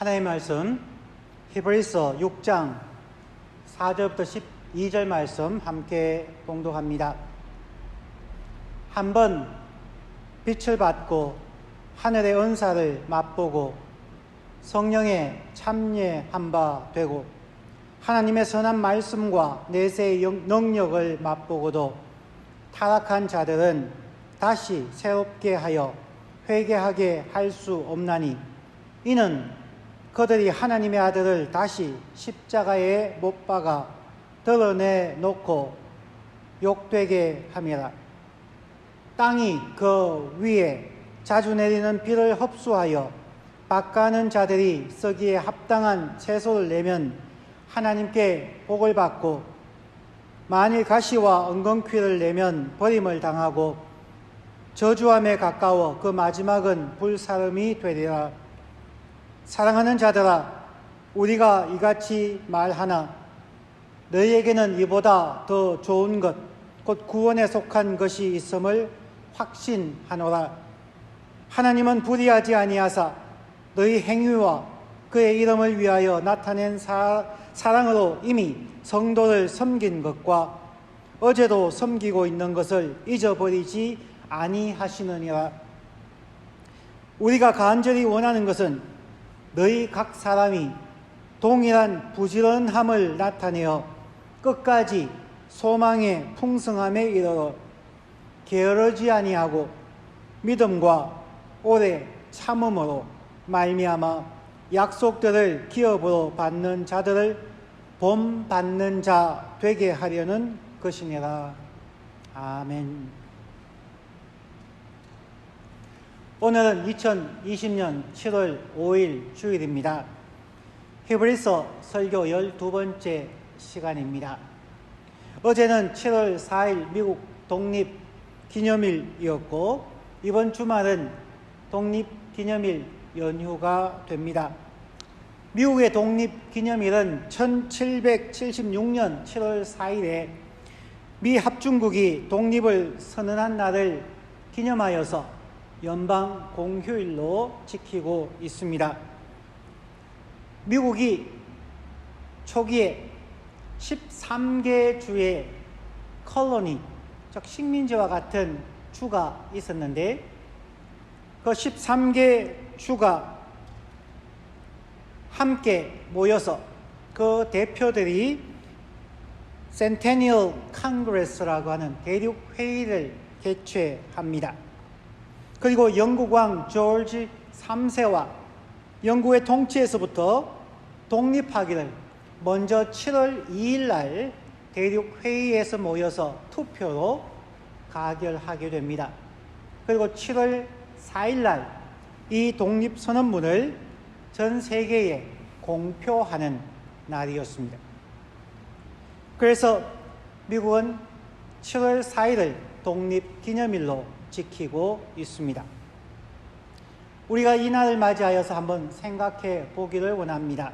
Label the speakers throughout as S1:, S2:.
S1: 하나님의 말씀 히브리서 6장 4절부터 12절 말씀 함께 봉독합니다. 한번 빛을 받고 하늘의 은사를 맛보고 성령에 참여한 바 되고 하나님의 선한 말씀과 내세의 능력을 맛보고도 타락한 자들은 다시 새롭게 하여 회개하게 할 수 없나니 이는 그들이 하나님의 아들을 다시 십자가에 못 박아 드러내 놓고 욕되게 함이라. 땅이 그 위에 자주 내리는 비를 흡수하여 밭가는 자들이 쓰기에 합당한 채소를 내면 하나님께 복을 받고 만일 가시와 엉겅퀴를 내면 버림을 당하고 저주함에 가까워 그 마지막은 불사름이 되리라. 사랑하는 자들아, 우리가 이같이 말하나 너희에게는 이보다 더 좋은 것, 곧 구원에 속한 것이 있음을 확신하노라. 하나님은 불의하지 아니하사 너희 행위와 그의 이름을 위하여 나타낸 사랑으로 이미 성도를 섬긴 것과 어제도 섬기고 있는 것을 잊어버리지 아니하시느니라. 우리가 간절히 원하는 것은 너희 각 사람이 동일한 부지런함을 나타내어 끝까지 소망의 풍성함에 이르러 게으르지 아니하고 믿음과 오래 참음으로 말미암아 약속들을 기업으로 받는 자들을 본받는 자 되게 하려는 것이니라. 아멘. 오늘은 2020년 7월 5일 주일입니다. 히브리서 설교 12번째 시간입니다. 어제는 7월 4일 미국 독립기념일이었고 이번 주말은 독립기념일 연휴가 됩니다. 미국의 독립기념일은 1776년 7월 4일에 미 합중국이 독립을 선언한 날을 기념하여서 연방 공휴일로 지키고 있습니다. 미국이 초기에 13개 주의 컬러니, 즉 식민지와 같은 주가 있었는데 그 13개 주가 함께 모여서 그 대표들이 센테니얼 컨그레스라고 하는 대륙회의를 개최합니다. 그리고 영국 왕 조지 3세와 영국의 통치에서부터 독립하기를 먼저 7월 2일 날 대륙회의에서 모여서 투표로 가결하게 됩니다. 그리고 7월 4일 날 이 독립선언문을 전 세계에 공표하는 날이었습니다. 그래서 미국은 7월 4일을 독립기념일로 지키고 있습니다. 우리가 이 날을 맞이하여서 한번 생각해 보기를 원합니다.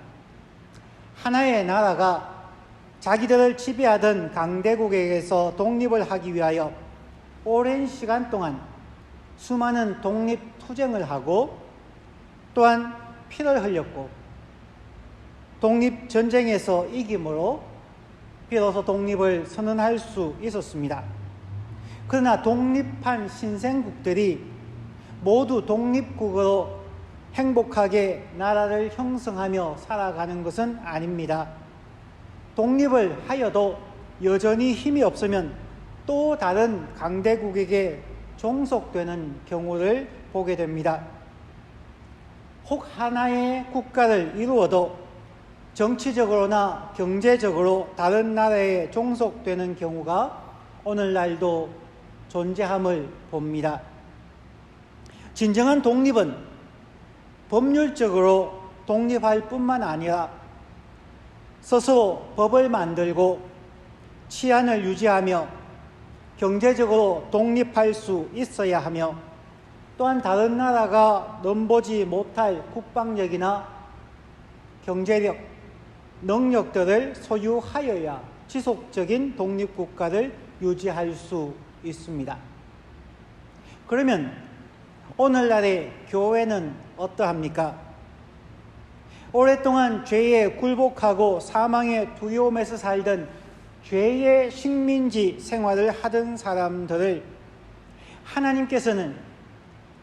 S1: 하나의 나라가 자기들을 지배하던 강대국에게서 독립을 하기 위하여 오랜 시간 동안 수많은 독립투쟁을 하고 또한 피를 흘렸고 독립전쟁에서 이김으로 비로소 독립을 선언할 수 있었습니다. 그러나 독립한 신생국들이 모두 독립국으로 행복하게 나라를 형성하며 살아가는 것은 아닙니다. 독립을 하여도 여전히 힘이 없으면 또 다른 강대국에게 종속되는 경우를 보게 됩니다. 혹 하나의 국가를 이루어도 정치적으로나 경제적으로 다른 나라에 종속되는 경우가 오늘날도 존재함을 봅니다. 진정한 독립은 법률적으로 독립할 뿐만 아니라 스스로 법을 만들고 치안을 유지하며 경제적으로 독립할 수 있어야 하며 또한 다른 나라가 넘보지 못할 국방력이나 경제력, 능력들을 소유하여야 지속적인 독립국가를 유지할 수 있습니다. 그러면 오늘날의 교회는 어떠합니까? 오랫동안 죄에 굴복하고 사망의 두려움에서 살던 죄의 식민지 생활을 하던 사람들을 하나님께서는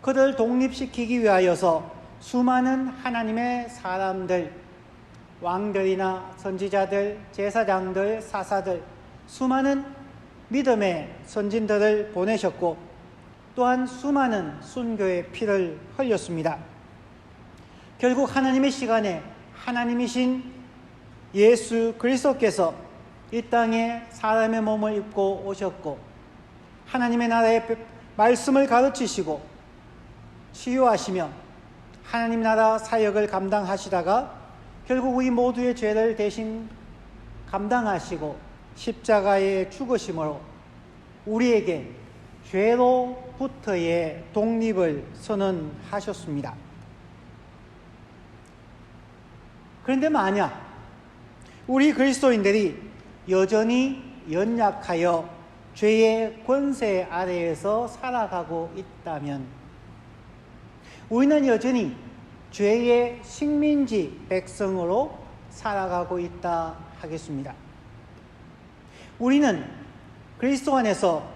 S1: 그들을 독립시키기 위하여서 수많은 하나님의 사람들, 왕들이나 선지자들, 제사장들, 사사들, 수많은 믿음의 선진들을 보내셨고 또한 수많은 순교의 피를 흘렸습니다. 결국 하나님의 시간에 하나님이신 예수 그리스도께서 이 땅에 사람의 몸을 입고 오셨고 하나님의 나라의 말씀을 가르치시고 치유하시며 하나님 나라 사역을 감당하시다가 결국 우리 모두의 죄를 대신 감당하시고 십자가에 죽으심으로 우리에게 죄로부터의 독립을 선언하셨습니다. 그런데 만약 우리 그리스도인들이 여전히 연약하여 죄의 권세 아래에서 살아가고 있다면 우리는 여전히 죄의 식민지 백성으로 살아가고 있다 하겠습니다. 우리는 그리스도 안에서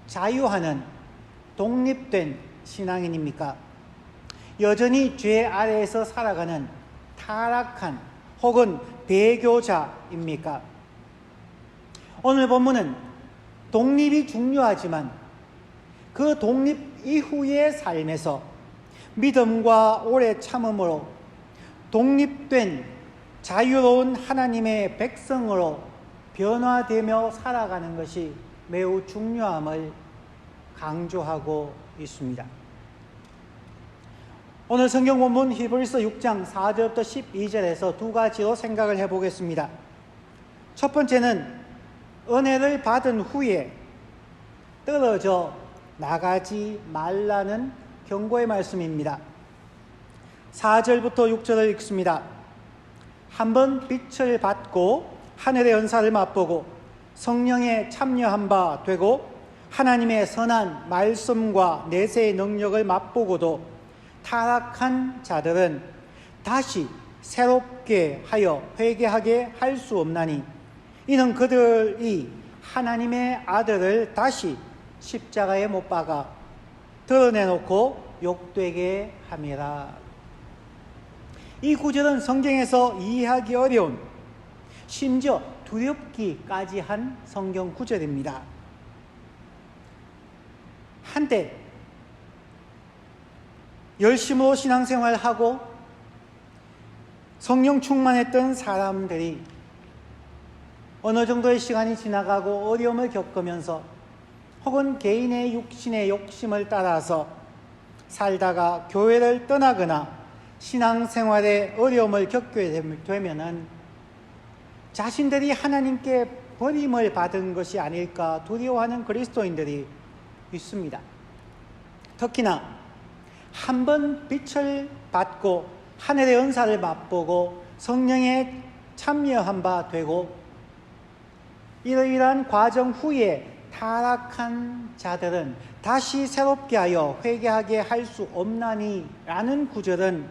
S1: 자유하는 독립된 신앙인입니까? 여전히 죄 아래에서 살아가는 타락한 혹은 배교자입니까? 오늘 본문은 독립이 중요하지만 그 독립 이후의 삶에서 믿음과 오래 참음으로 독립된 자유로운 하나님의 백성으로 변화되며 살아가는 것이 매우 중요함을 강조하고 있습니다. 오늘 성경 본문 히브리서 6장 4절부터 12절에서 두 가지로 생각을 해보겠습니다. 첫 번째는 은혜를 받은 후에 떨어져 나가지 말라는 경고의 말씀입니다. 4절부터 6절을 읽습니다. 한번 빛을 받고 하늘의 은사를 맛보고 성령에 참여한 바 되고 하나님의 선한 말씀과 내세의 능력을 맛보고도 타락한 자들은 다시 새롭게 하여 회개하게 할 수 없나니 이는 그들이 하나님의 아들을 다시 십자가에 못 박아 드러내놓고 욕되게 함이라. 이 구절은 성경에서 이해하기 어려운 심지어 두렵기까지 한 성경 구절입니다. 한때 열심으로 신앙생활을 하고 성령 충만했던 사람들이 어느 정도의 시간이 지나가고 어려움을 겪으면서 혹은 개인의 육신의 욕심을 따라서 살다가 교회를 떠나거나 신앙생활에 어려움을 겪게 되면은 자신들이 하나님께 버림을 받은 것이 아닐까 두려워하는 그리스도인들이 있습니다. 특히나 한 번 빛을 받고 하늘의 은사를 맛보고 성령에 참여한 바 되고 이러한 과정 후에 타락한 자들은 다시 새롭게 하여 회개하게 할 수 없나니 라는 구절은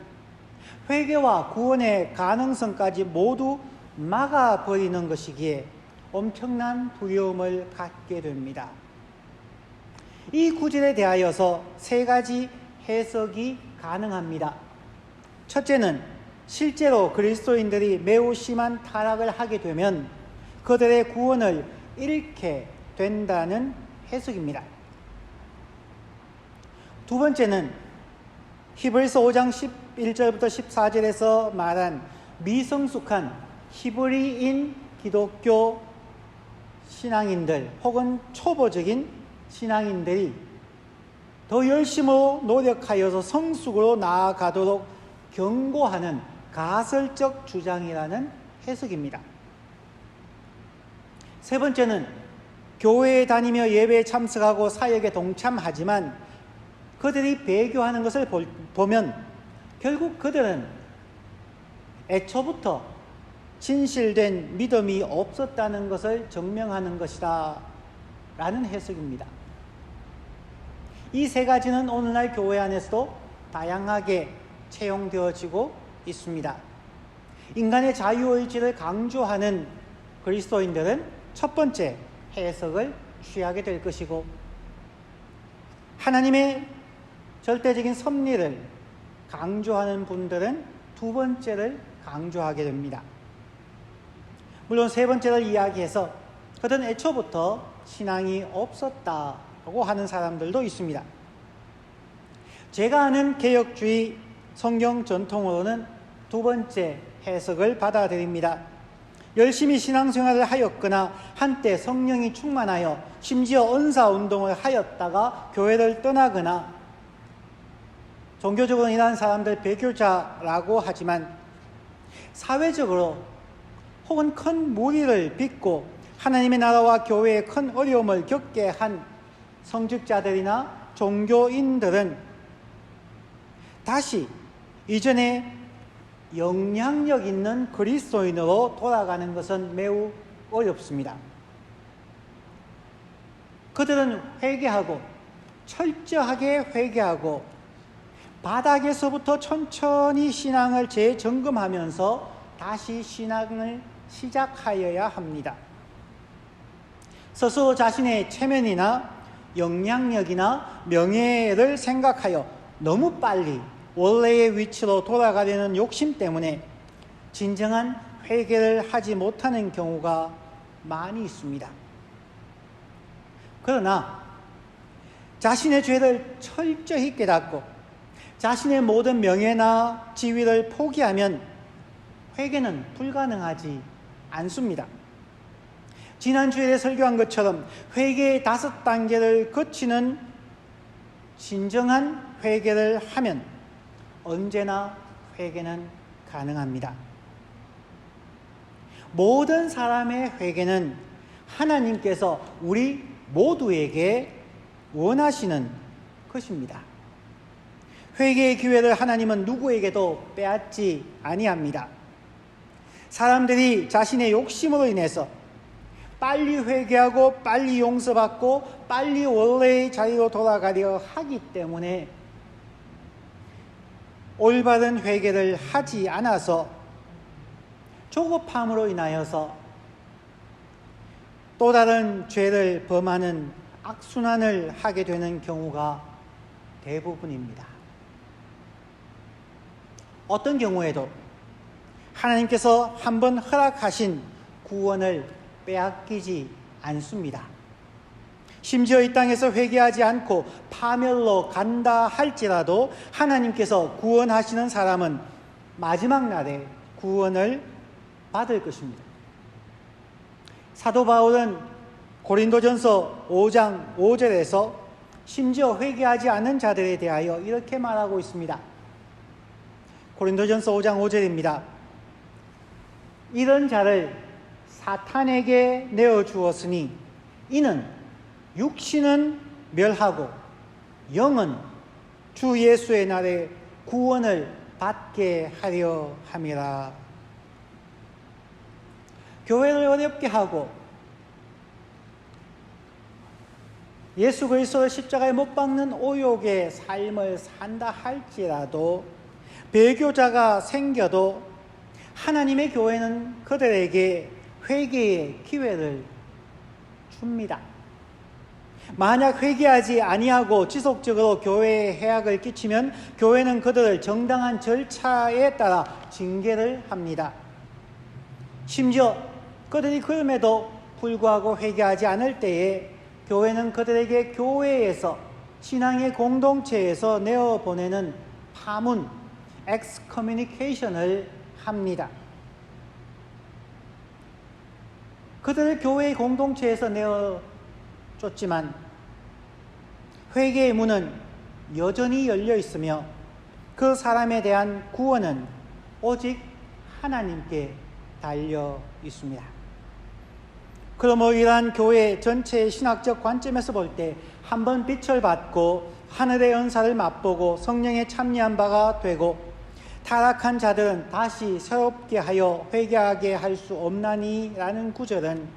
S1: 회개와 구원의 가능성까지 모두 막아버리는 것이기에 엄청난 두려움을 갖게 됩니다. 이 구절에 대하여서 세 가지 해석이 가능합니다. 첫째는 실제로 그리스도인들이 매우 심한 타락을 하게 되면 그들의 구원을 잃게 된다는 해석입니다. 두 번째는 히브리서 5장 11절부터 14절에서 말한 미성숙한 히브리인 기독교 신앙인들 혹은 초보적인 신앙인들이 더 열심으로 노력하여서 성숙으로 나아가도록 경고하는 가설적 주장이라는 해석입니다. 세 번째는 교회에 다니며 예배에 참석하고 사역에 동참하지만 그들이 배교하는 것을 보면 결국 그들은 애초부터 진실된 믿음이 없었다는 것을 증명하는 것이다 라는 해석입니다. 이 세 가지는 오늘날 교회 안에서도 다양하게 채용되어지고 있습니다. 인간의 자유의지를 강조하는 그리스도인들은 첫 번째 해석을 취하게 될 것이고, 하나님의 절대적인 섭리를 강조하는 분들은 두 번째를 강조하게 됩니다. 물론 세 번째를 이야기해서 그들은 애초부터 신앙이 없었다고 하는 사람들도 있습니다. 제가 아는 개혁주의 성경 전통으로는 두 번째 해석을 받아들입니다. 열심히 신앙생활을 하였거나 한때 성령이 충만하여 심지어 은사운동을 하였다가 교회를 떠나거나, 종교적으로 일하는 사람들 배교자라고 하지만 사회적으로 혹은 큰 무리를 빚고 하나님의 나라와 교회에 큰 어려움을 겪게 한 성직자들이나 종교인들은 다시 이전에 영향력 있는 그리스도인으로 돌아가는 것은 매우 어렵습니다. 그들은 회개하고, 철저하게 회개하고, 바닥에서부터 천천히 신앙을 재점검하면서 다시 신앙을 시작하여야 합니다. 스스로 자신의 체면이나 영향력이나 명예를 생각하여 너무 빨리 원래의 위치로 돌아가려는 욕심 때문에 진정한 회개를 하지 못하는 경우가 많이 있습니다. 그러나 자신의 죄를 철저히 깨닫고 자신의 모든 명예나 지위를 포기하면 회개는 불가능하지 않습니다. 지난 주일에 설교한 것처럼 회개의 5단계를 거치는 진정한 회개를 하면 언제나 회개는 가능합니다. 모든 사람의 회개는 하나님께서 우리 모두에게 원하시는 것입니다. 회개의 기회를 하나님은 누구에게도 빼앗지 아니합니다. 사람들이 자신의 욕심으로 인해서 빨리 회개하고 빨리 용서받고 빨리 원래의 자리로 돌아가려 하기 때문에 올바른 회개를 하지 않아서 조급함으로 인하여서 또 다른 죄를 범하는 악순환을 하게 되는 경우가 대부분입니다. 어떤 경우에도 하나님께서 한번 허락하신 구원을 빼앗기지 않습니다. 심지어 이 땅에서 회개하지 않고 파멸로 간다 할지라도 하나님께서 구원하시는 사람은 마지막 날에 구원을 받을 것입니다. 사도 바울은 고린도전서 5장 5절에서 심지어 회개하지 않은 자들에 대하여 이렇게 말하고 있습니다. 고린도전서 5장 5절입니다. 이런 자를 사탄에게 내어주었으니 이는 육신은 멸하고 영은 주 예수의 날에 구원을 받게 하려 함이라. 교회를 어렵게 하고 예수 그리스도를 십자가에 못 박는 오욕의 삶을 산다 할지라도, 배교자가 생겨도 하나님의 교회는 그들에게 회개의 기회를 줍니다. 만약 회개하지 아니하고 지속적으로 교회에 해악을 끼치면 교회는 그들을 정당한 절차에 따라 징계를 합니다. 심지어 그들이 그럼에도 불구하고 회개하지 않을 때에 교회는 그들에게 교회에서, 신앙의 공동체에서 내어보내는 파문, 엑스커뮤니케이션을 합니다. 그들을 교회의 공동체에서 내어줬지만 회개의 문은 여전히 열려 있으며 그 사람에 대한 구원은 오직 하나님께 달려 있습니다. 그러므로 이러한 교회 전체의 신학적 관점에서 볼 때 한번 빛을 받고 하늘의 은사를 맛보고 성령에 참여한 바가 되고 타락한 자들은 다시 새롭게 하여 회개하게 할 수 없나니 라는 구절은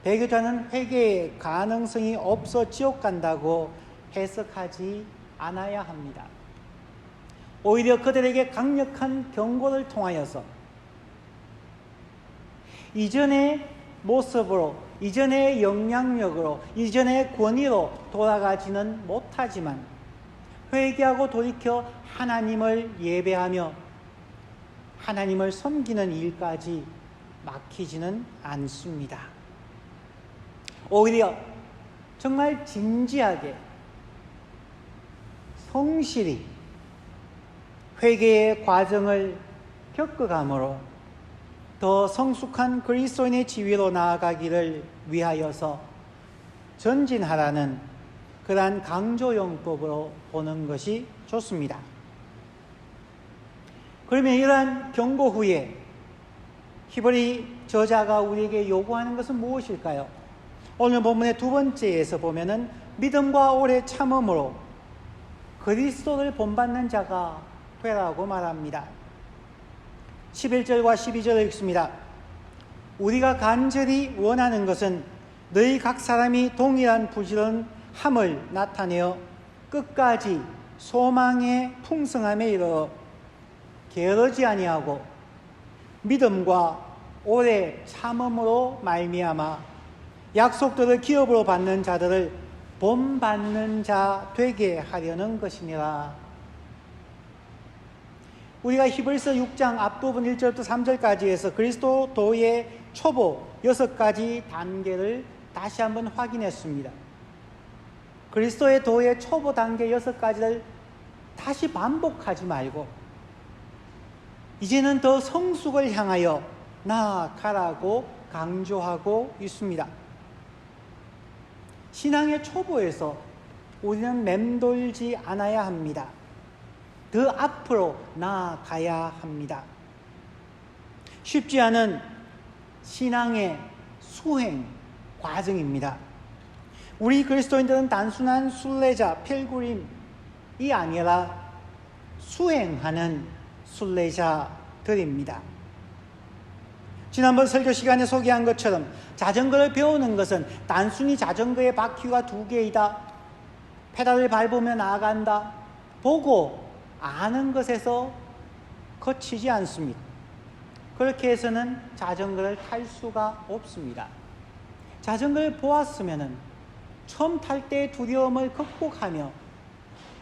S1: 배교자는 회개의 가능성이 없어 지옥 간다고 해석하지 않아야 합니다. 오히려 그들에게 강력한 경고를 통하여서 이전의 모습으로, 이전의 영향력으로, 이전의 권위로 돌아가지는 못하지만 회개하고 돌이켜 하나님을 예배하며 하나님을 섬기는 일까지 막히지는 않습니다. 오히려 정말 진지하게 성실히 회개의 과정을 겪어감으로 더 성숙한 그리스도인의 지위로 나아가기를 위하여서 전진하라는 그러한 강조용법으로 보는 것이 좋습니다. 그러면 이러한 경고 후에 히브리 저자가 우리에게 요구하는 것은 무엇일까요? 오늘 본문의 두 번째에서 보면은 믿음과 오래 참음으로 그리스도를 본받는 자가 되라고 말합니다. 11절과 12절을 읽습니다. 우리가 간절히 원하는 것은 너희 각 사람이 동일한 부지런함을 나타내어 끝까지 소망의 풍성함에 이르러 게으르지 아니하고 믿음과 오래 참음으로 말미암아 약속들을 기업으로 받는 자들을 본받는 자 되게 하려는 것이니라. 우리가 히브리서 6장 앞부분 1절부터 3절까지 해서 그리스도도의 초보 6가지 단계를 다시 한번 확인했습니다. 그리스도의 도의 초보 단계 6가지를 다시 반복하지 말고 이제는 더 성숙을 향하여 나아가라고 강조하고 있습니다. 신앙의 초보에서 우리는 맴돌지 않아야 합니다. 그 앞으로 나아가야 합니다. 쉽지 않은 신앙의 수행 과정입니다. 우리 그리스도인들은 단순한 순례자, 필그림이 아니라 수행하는 순례자들입니다. 지난번 설교 시간에 소개한 것처럼 자전거를 배우는 것은 단순히 자전거의 바퀴가 2개이다, 페달을 밟으며 나아간다, 보고 아는 것에서 그치지 않습니다. 그렇게 해서는 자전거를 탈 수가 없습니다. 자전거를 보았으면 처음 탈 때의 두려움을 극복하며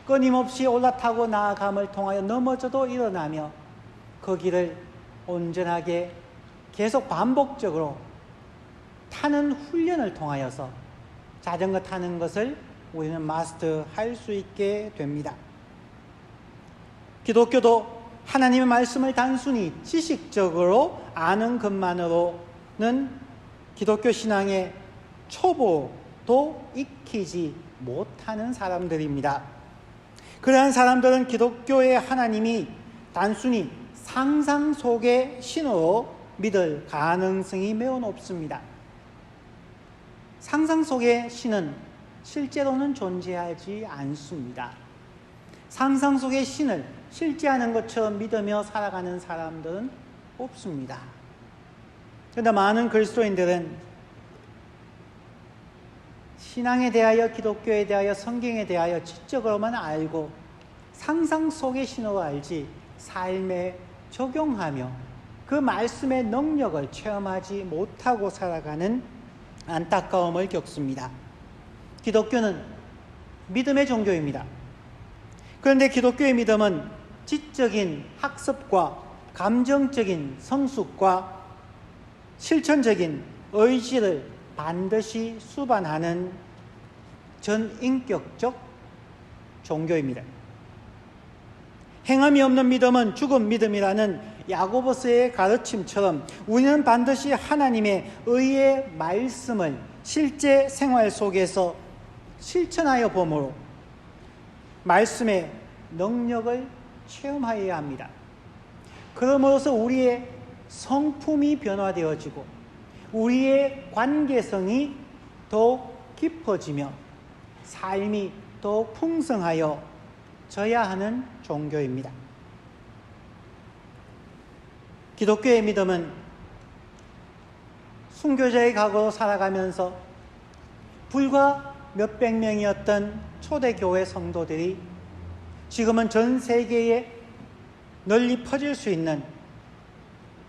S1: 끊임없이 올라타고 나아감을 통하여 넘어져도 일어나며 그 길을 온전하게 계속 반복적으로 타는 훈련을 통하여서 자전거 타는 것을 우리는 마스터할 수 있게 됩니다. 기독교도 하나님의 말씀을 단순히 지식적으로 아는 것만으로는 기독교 신앙의 초보도 익히지 못하는 사람들입니다. 그러한 사람들은 기독교의 하나님이 단순히 상상 속의 신으로 믿을 가능성이 매우 높습니다. 상상 속의 신은 실제로는 존재하지 않습니다. 상상 속의 신을 실제하는 것처럼 믿으며 살아가는 사람들은 없습니다. 그런데 많은 그리스도인들은 신앙에 대하여, 기독교에 대하여, 성경에 대하여 지적으로만 알고 상상 속의 신으로 알지 삶에 적용하며 그 말씀의 능력을 체험하지 못하고 살아가는 안타까움을 겪습니다. 기독교는 믿음의 종교입니다. 그런데 기독교의 믿음은 지적인 학습과 감정적인 성숙과 실천적인 의지를 반드시 수반하는 전인격적 종교입니다. 행함이 없는 믿음은 죽은 믿음이라는 야고보서의 가르침처럼 우리는 반드시 하나님의 의의 말씀을 실제 생활 속에서 실천하여 보므로 말씀의 능력을 체험하여야 합니다. 그러므로서 우리의 성품이 변화되어지고 우리의 관계성이 더욱 깊어지며 삶이 더욱 풍성하여 져야 하는 종교입니다. 기독교의 믿음은 순교자의 각오로 살아가면서 불과 몇백 명이었던 초대교회 성도들이 지금은 전 세계에 널리 퍼질 수 있는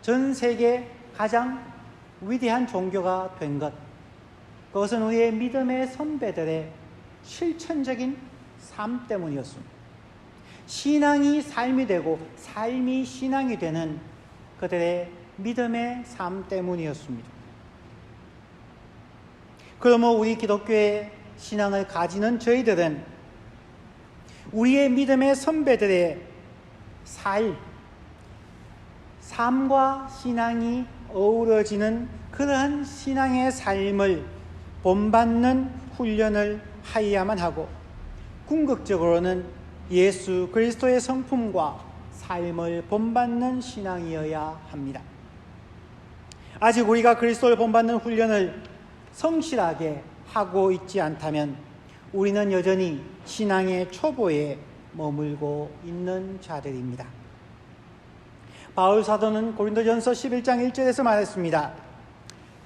S1: 전 세계 가장 위대한 종교가 된 것, 그것은 우리의 믿음의 선배들의 실천적인 삶 때문이었습니다. 신앙이 삶이 되고 삶이 신앙이 되는 그들의 믿음의 삶 때문이었습니다. 그러므로 우리 기독교의 신앙을 가지는 저희들은 우리의 믿음의 선배들의 삶과 신앙이 어우러지는 그러한 신앙의 삶을 본받는 훈련을 하여야만 하고, 궁극적으로는 예수 그리스도의 성품과 삶을 본받는 신앙이어야 합니다. 아직 우리가 그리스도를 본받는 훈련을 성실하게 하고 있지 않다면 우리는 여전히 신앙의 초보에 머물고 있는 자들입니다. 바울 사도는 고린도전서 11장 1절에서 말했습니다.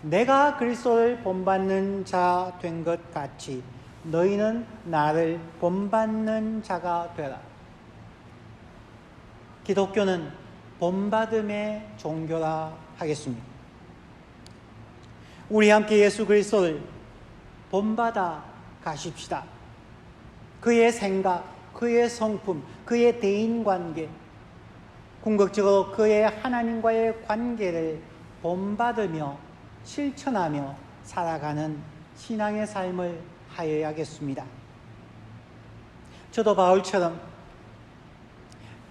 S1: 내가 그리스도를 본받는 자 된 것 같이 너희는 나를 본받는 자가 되라. 기독교는 본받음의 종교라 하겠습니다. 우리 함께 예수 그리스도를 본받아 가십시다. 그의 생각, 그의 성품, 그의 대인관계, 궁극적으로 그의 하나님과의 관계를 본받으며 실천하며 살아가는 신앙의 삶을 하여야겠습니다. 저도 바울처럼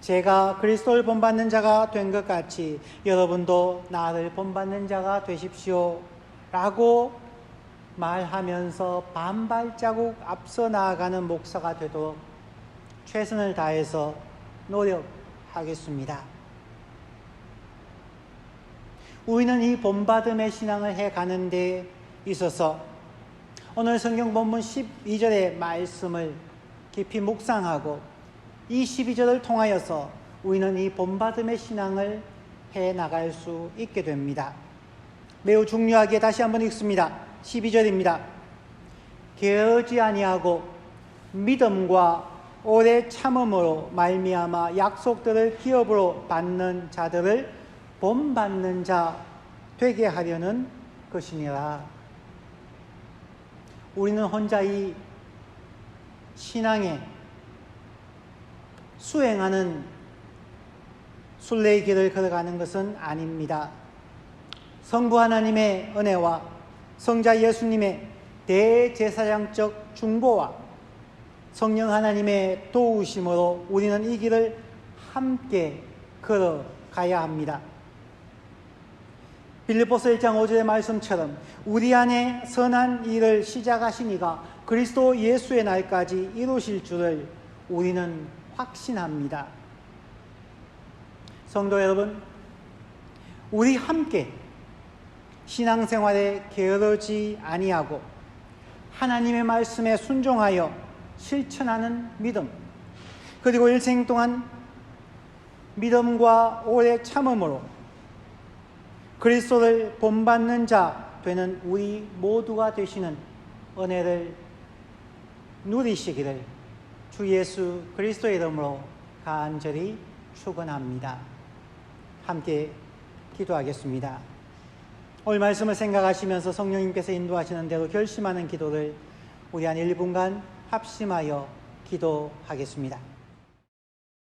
S1: 제가 그리스도를 본받는 자가 된 것 같이 여러분도 나를 본받는 자가 되십시오 라고 말하면서 반발자국 앞서 나아가는 목사가 되도록 최선을 다해서 노력하겠습니다. 우리는 이 본받음의 신앙을 해가는 데 있어서 오늘 성경 본문 12절의 말씀을 깊이 묵상하고 이 12절을 통하여서 우리는 이 본받음의 신앙을 해나갈 수 있게 됩니다. 매우 중요하게 다시 한번 읽습니다. 12절입니다. 게으르지 아니하고 믿음과 오래 참음으로 말미암아 약속들을 기업으로 받는 자들을 본받는 자 되게 하려는 것이니라. 우리는 혼자 이 신앙에 수행하는 순례의 길을 걸어가는 것은 아닙니다. 성부 하나님의 은혜와 성자 예수님의 대제사장적 중보와 성령 하나님의 도우심으로 우리는 이 길을 함께 걸어가야 합니다. 빌립보서 1장 5절의 말씀처럼 우리 안에 선한 일을 시작하신 이가 그리스도 예수의 날까지 이루실 줄을 우리는 확신합니다. 성도 여러분, 우리 함께 신앙생활에 게으르지 아니하고 하나님의 말씀에 순종하여 실천하는 믿음, 그리고 일생 동안 믿음과 오래 참음으로 그리스도를 본받는 자 되는 우리 모두가 되시는 은혜를 누리시기를 주 예수 그리스도의 이름으로 간절히 축원합니다. 함께 기도하겠습니다. 오늘 말씀을 생각하시면서 성령님께서 인도하시는 대로 결심하는 기도를 우리 한 1분간 합심하여 기도하겠습니다.